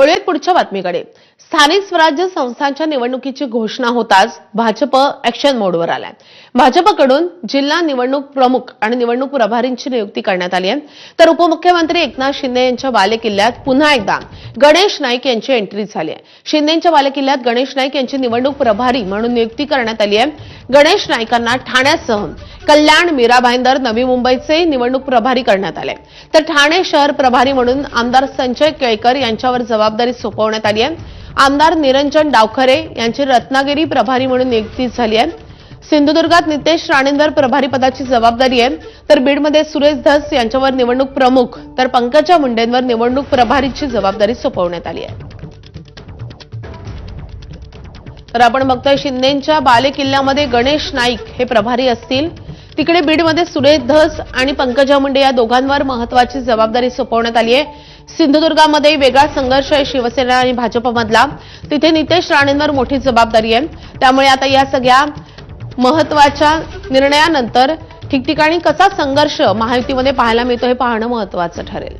वळूयात पुढच्या बातमीकडे। स्थानिक स्वराज्य संस्थांच्या निवडणुकीची घोषणा होताच भाजप ऍक्शन मोडवर आलाय। भाजपकडून जिल्हा निवडणूक प्रमुख आणि निवडणूक प्रभारींची नियुक्ती करण्यात आली आहे। तर उपमुख्यमंत्री एकनाथ शिंदे यांच्या बालेकिल्ल्यात पुन्हा एकदा गणेश नाईक यांची एंट्री झाली आहे। शिंदेंच्या बालेकिल्ल्यात गणेश नाईक यांची निवडणूक प्रभारी म्हणून नियुक्ती करण्यात आली आहे। गणेश नाईकांना ठाण्यासह कल्याण, मीरा भाईंदर, नवी मुंबईचे निवडणूक प्रभारी करण्यात आले। तर ठाणे शहर प्रभारी म्हणून आमदार संजय केळकर यांच्यावर जबाबदारी सोपवण्यात आली आहे। आमदार निरंजन डावखरे यांची रत्नागिरी प्रभारी म्हणून नियुक्ती झाली आहे। सिंधुदुर्गात नितेश राणेंवर प्रभारी पदाची जबाबदारी आहे। तर बीडमध्ये सुरेश धस यांच्यावर निवडणूक प्रमुख तर पंकजा मुंडेंवर निवडणूक प्रभारीची जबाबदारी सोपवण्यात आली आहे। तर आपण बघतोय शिंदेंच्या बालेकिल्ल्यामध्ये गणेश नाईक हे प्रभारी असतील। तिकडे बीडमध्ये सुरेश धस आणि पंकजा मुंडे या दोघांवर महत्त्वाची जबाबदारी सोपवण्यात आली आहे। सिंधुदुर्गामध्ये वेगळा संघर्ष आहे शिवसेना आणि भाजपमधला, तिथे नितेश राणेंवर मोठी जबाबदारी आहे। त्यामुळे आता या सगळ्या महत्त्वाच्या निर्णयानंतर ठिकठिकाणी कसा संघर्ष महायुतीमध्ये पाहायला मिळतो हे पाहणं महत्त्वाचं ठरेल।